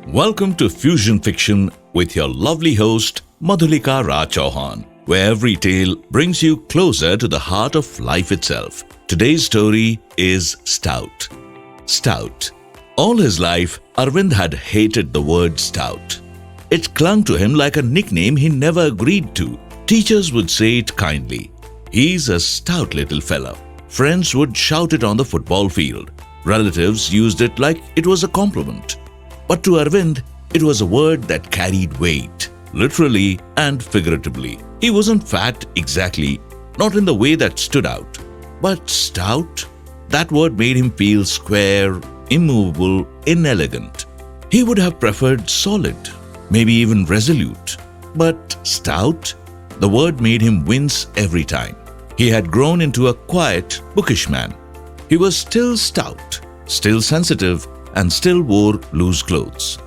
Welcome to Fusion Fiction with your lovely host Madhulika Raj Chauhan, where every tale brings you closer to the heart of life itself. Today's story is Stout. Stout. All his life, Arvind had hated the word stout. It clung to him like a nickname he never agreed to. Teachers would say it kindly. He's a stout little fellow. Friends would shout it on the football field. Relatives used it like it was a compliment. But to Arvind, it was a word that carried weight, literally and figuratively. He wasn't fat exactly, not in the way that stood out. But stout? That word made him feel square, immovable, inelegant. He would have preferred solid, maybe even resolute. But stout? The word made him wince every time. He had grown into a quiet, bookish man. He was still stout, still sensitive, and still wore loose clothes.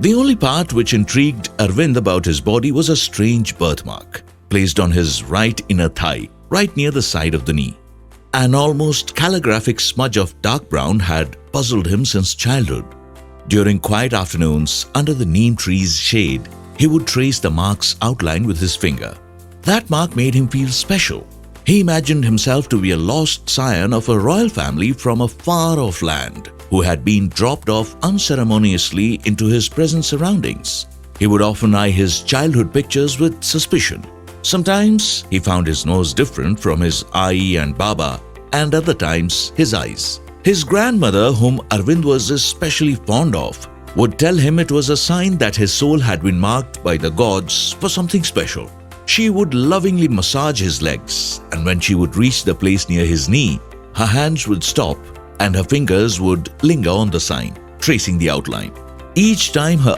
The only part which intrigued Arvind about his body was a strange birthmark, placed on his right inner thigh, right near the side of the knee. An almost calligraphic smudge of dark brown had puzzled him since childhood. During quiet afternoons, under the neem tree's shade, he would trace the mark's outline with his finger. That mark made him feel special. He imagined himself to be a lost scion of a royal family from a far-off land who had been dropped off unceremoniously into his present surroundings. He would often eye his childhood pictures with suspicion. Sometimes he found his nose different from his Ai and Baba, and other times his eyes. His grandmother, whom Arvind was especially fond of, would tell him it was a sign that his soul had been marked by the gods for something special. She would lovingly massage his legs, and when she would reach the place near his knee, her hands would stop and her fingers would linger on the sign, tracing the outline. Each time her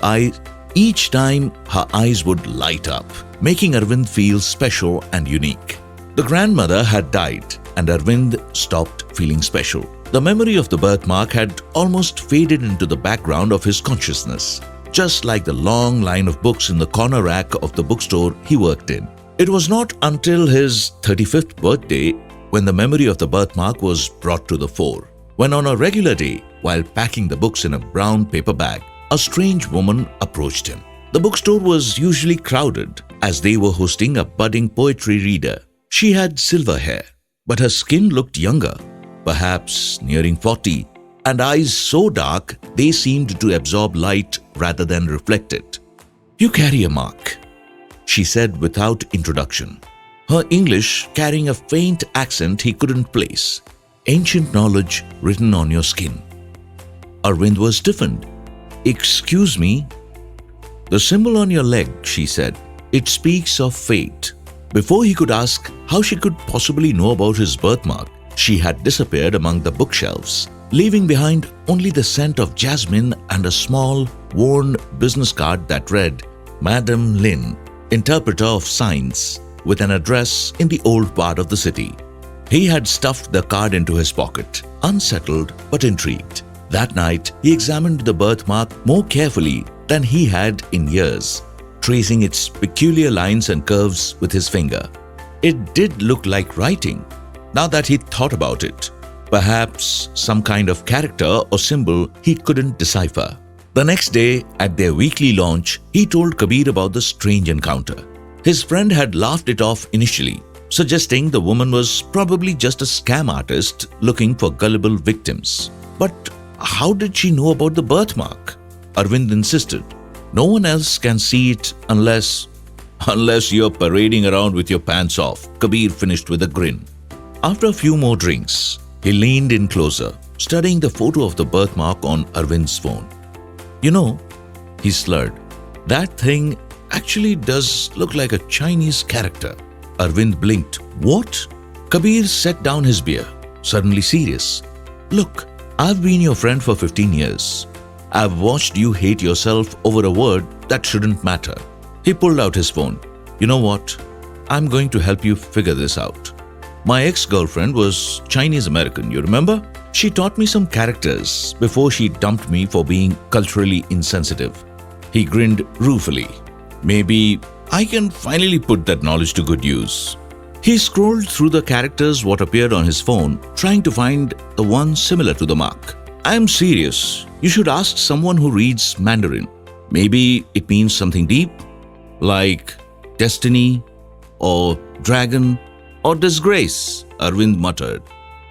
eyes would light up, making Arvind feel special and unique. The grandmother had died, and Arvind stopped feeling special. The memory of the birthmark had almost faded into the background of his consciousness, just like the long line of books in the corner rack of the bookstore he worked in. It was not until his 35th birthday when the memory of the birthmark was brought to the fore. When on a regular day, while packing the books in a brown paper bag, a strange woman approached him. The bookstore was usually crowded as they were hosting a budding poetry reader. She had silver hair, but her skin looked younger, perhaps nearing 40, and eyes so dark they seemed to absorb light rather than reflect it. "You carry a mark," she said without introduction, her English carrying a faint accent he couldn't place. "Ancient knowledge written on your skin." Arvind was stiffened. "Excuse me?" "The symbol on your leg," she said. "It speaks of fate." Before he could ask how she could possibly know about his birthmark, she had disappeared among the bookshelves, leaving behind only the scent of jasmine and a small, worn business card that read, "Madam Lin, interpreter of signs," with an address in the old part of the city. He had stuffed the card into his pocket, unsettled but intrigued. That night, he examined the birthmark more carefully than he had in years, tracing its peculiar lines and curves with his finger. It did look like writing, now that he thought about it. Perhaps some kind of character or symbol he couldn't decipher. The next day, at their weekly launch, he told Kabir about the strange encounter. His friend had laughed it off initially, suggesting the woman was probably just a scam artist looking for gullible victims. But how did she know about the birthmark? Arvind insisted. "No one else can see it unless you're parading around with your pants off," Kabir finished with a grin. After a few more drinks, he leaned in closer, studying the photo of the birthmark on Arvind's phone. "You know," he slurred, "that thing actually does look like a Chinese character." Arvind blinked. "What?" Kabir set down his beer, suddenly serious. "Look, I've been your friend for 15 years. I've watched you hate yourself over a word that shouldn't matter." He pulled out his phone. "You know what? I'm going to help you figure this out. My ex-girlfriend was Chinese American, you remember? She taught me some characters before she dumped me for being culturally insensitive." He grinned ruefully. "Maybe I can finally put that knowledge to good use." He scrolled through the characters what appeared on his phone, trying to find the one similar to the mark. "I am serious. You should ask someone who reads Mandarin. Maybe it means something deep, like destiny, or dragon, or disgrace, Arvind muttered.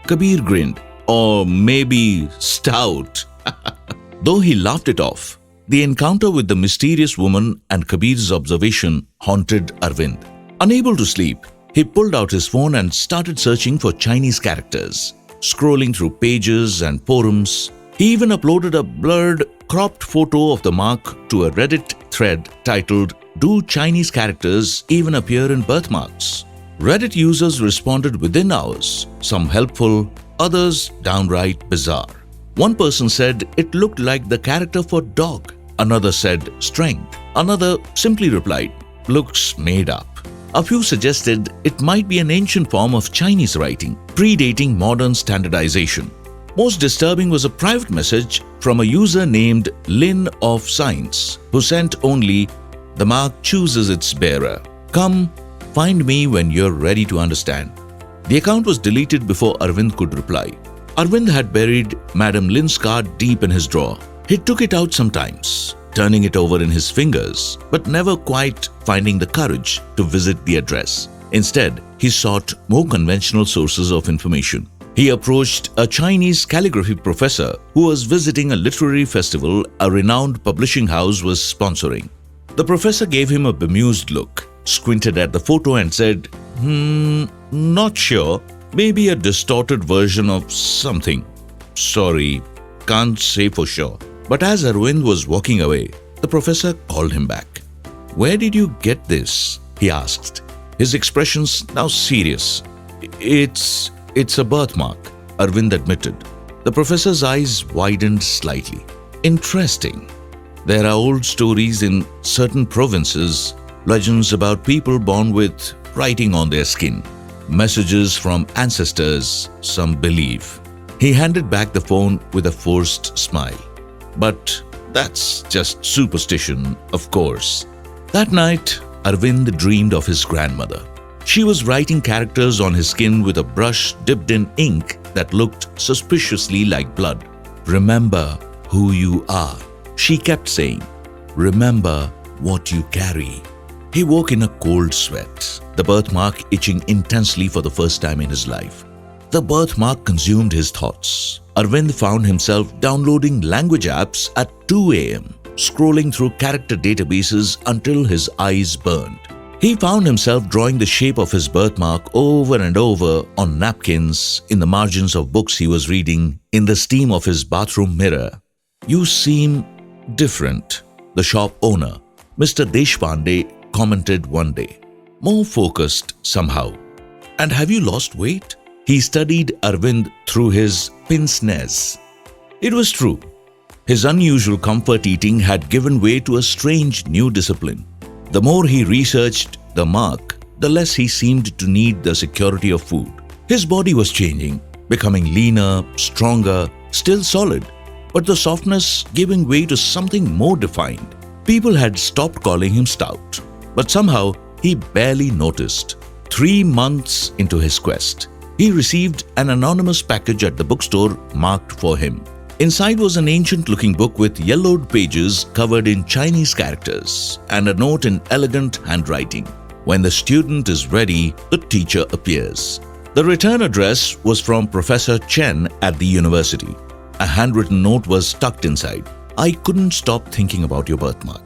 Kabir grinned. Or maybe stout. Though he laughed it off, the encounter with the mysterious woman and Kabir's observation haunted Arvind. Unable to sleep, he pulled out his phone and started searching for Chinese characters, scrolling through pages and forums. He even uploaded a blurred, cropped photo of the mark to a Reddit thread titled, "Do Chinese characters even appear in birthmarks?" Reddit users responded within hours, some helpful, others downright bizarre. One person said it looked like the character for dog. Another said strength. Another simply replied, "Looks made up." A few suggested it might be an ancient form of Chinese writing, predating modern standardization. Most disturbing was a private message from a user named Lin of Science, who sent only, "The mark chooses its bearer. Come, find me when you're ready to understand." The account was deleted before Arvind could reply. Arvind had buried Madam Lin's card deep in his drawer. He took it out sometimes, turning it over in his fingers, but never quite finding the courage to visit the address. Instead, he sought more conventional sources of information. He approached a Chinese calligraphy professor who was visiting a literary festival a renowned publishing house was sponsoring. The professor gave him a bemused look, squinted at the photo and said, "Not sure. Maybe a distorted version of something. Sorry, can't say for sure." But as Arvind was walking away, the professor called him back. "Where did you get this?" he asked, his expressions now serious. It's a birthmark," Arvind admitted. The professor's eyes widened slightly. "Interesting. There are old stories in certain provinces, legends about people born with writing on their skin, messages from ancestors, some believe." He handed back the phone with a forced smile. "But that's just superstition, of course." That night, Arvind dreamed of his grandmother. She was writing characters on his skin with a brush dipped in ink that looked suspiciously like blood. "Remember who you are," she kept saying. "Remember what you carry." He woke in a cold sweat, the birthmark itching intensely for the first time in his life. The birthmark consumed his thoughts. Arvind found himself downloading language apps at 2 a.m., scrolling through character databases until his eyes burned. He found himself drawing the shape of his birthmark over and over on napkins, in the margins of books he was reading, in the steam of his bathroom mirror. "You seem different," the shop owner, Mr. Deshpande, commented one day. "More focused somehow. And have you lost weight?" He studied Arvind through his pince-nez. It was true. His unusual comfort eating had given way to a strange new discipline. The more he researched the mark, the less he seemed to need the security of food. His body was changing, becoming leaner, stronger, still solid, but the softness giving way to something more defined. People had stopped calling him stout, but somehow he barely noticed. 3 months into his quest, he received an anonymous package at the bookstore marked for him. Inside was an ancient-looking book with yellowed pages covered in Chinese characters and a note in elegant handwriting. "When the student is ready, the teacher appears." The return address was from Professor Chen at the university. A handwritten note was tucked inside. "I couldn't stop thinking about your birthmark.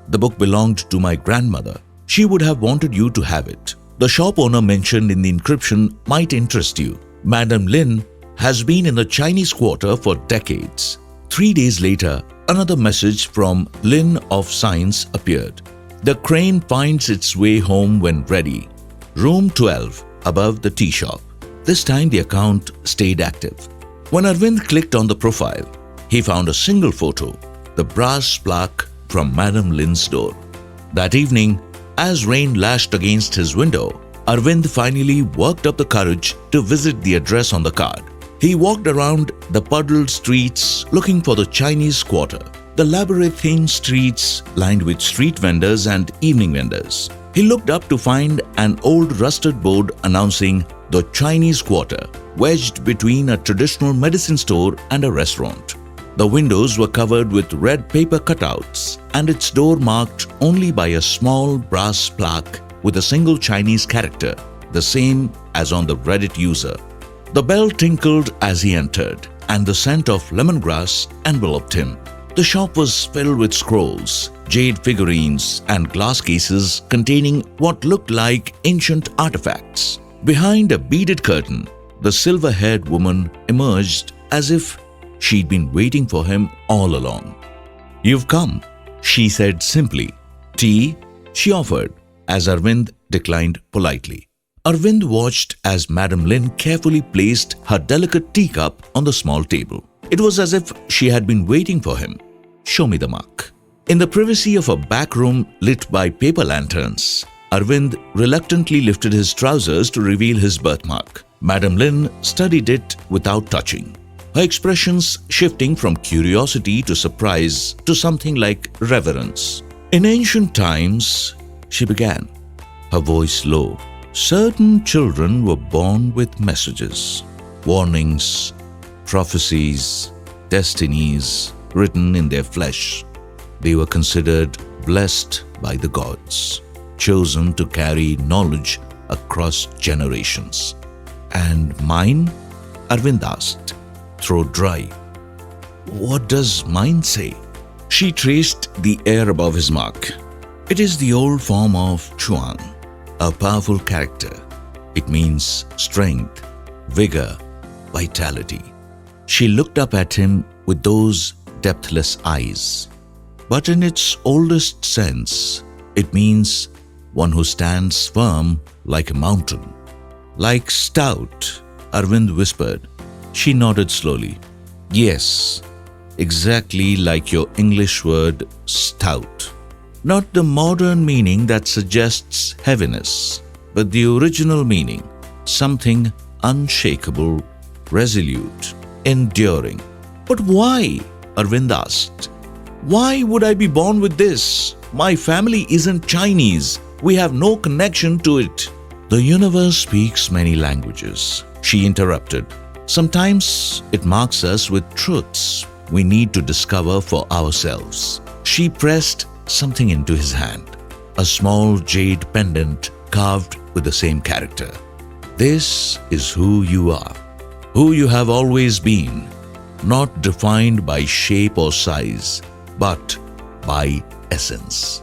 The book belonged to my grandmother. She would have wanted you to have it. The shop owner mentioned in the inscription might interest you. Madam Lin has been in the Chinese Quarter for decades." 3 days later, another message from Lin of Science appeared. "The crane finds its way home when ready. Room 12, above the tea shop." This time the account stayed active. When Arvind clicked on the profile, he found a single photo, the brass plaque from Madam Lin's door. That evening, as rain lashed against his window, Arvind finally worked up the courage to visit the address on the card. He walked around the puddled streets looking for the Chinese Quarter, the labyrinthine streets lined with street vendors and evening vendors. He looked up to find an old rusted board announcing the Chinese Quarter, wedged between a traditional medicine store and a restaurant. The windows were covered with red paper cutouts and its door marked only by a small brass plaque with a single Chinese character, the same as on the Reddit user. The bell tinkled as he entered, and the scent of lemongrass enveloped him. The shop was filled with scrolls, jade figurines, and glass cases containing what looked like ancient artifacts. Behind a beaded curtain, the silver-haired woman emerged as if she'd been waiting for him all along. "You've come," she said simply. "Tea?" she offered, as Arvind declined politely. Arvind watched as Madam Lin carefully placed her delicate teacup on the small table. It was as if she had been waiting for him. "Show me the mark." In the privacy of a back room lit by paper lanterns, Arvind reluctantly lifted his trousers to reveal his birthmark. Madam Lin studied it without touching, her expressions shifting from curiosity to surprise to something like reverence. "In ancient times," she began, her voice low, "certain children were born with messages, warnings, prophecies, destinies written in their flesh. They were considered blessed by the gods, chosen to carry knowledge across generations." "And mine?" Arvind asked, throat dry. "What does mine say?" She traced the air above his mark. "It is the old form of Chuan, a powerful character. It means strength, vigor, vitality." She looked up at him with those depthless eyes. "But in its oldest sense, it means one who stands firm like a mountain." "Like stout," Arvind whispered. She nodded slowly. "Yes, exactly like your English word stout. Not the modern meaning that suggests heaviness, but the original meaning, something unshakable, resolute, enduring." "But why?" Arvind asked. "Why would I be born with this? My family isn't Chinese. We have no connection to it." "The universe speaks many languages," she interrupted. "Sometimes it marks us with truths we need to discover for ourselves." She pressed something into his hand, a small jade pendant carved with the same character. "This is who you are, who you have always been, not defined by shape or size, but by essence."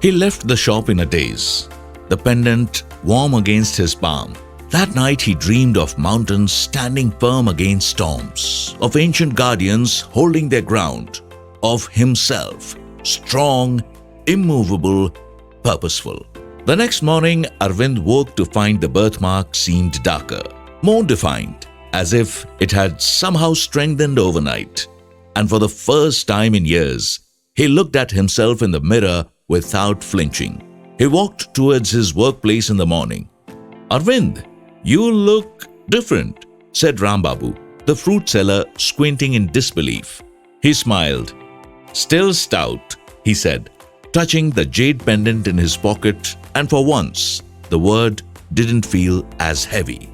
He left the shop in a daze, the pendant warm against his palm. That night he dreamed of mountains standing firm against storms, of ancient guardians holding their ground, of himself, strong, immovable, purposeful. The next morning, Arvind woke to find the birthmark seemed darker, more defined, as if it had somehow strengthened overnight. And for the first time in years, he looked at himself in the mirror without flinching. He walked towards his workplace in the morning. "Arvind, you look different," said Rambabu, the fruit seller, squinting in disbelief. He smiled. "Still stout," he said, touching the jade pendant in his pocket, and for once, the word didn't feel as heavy.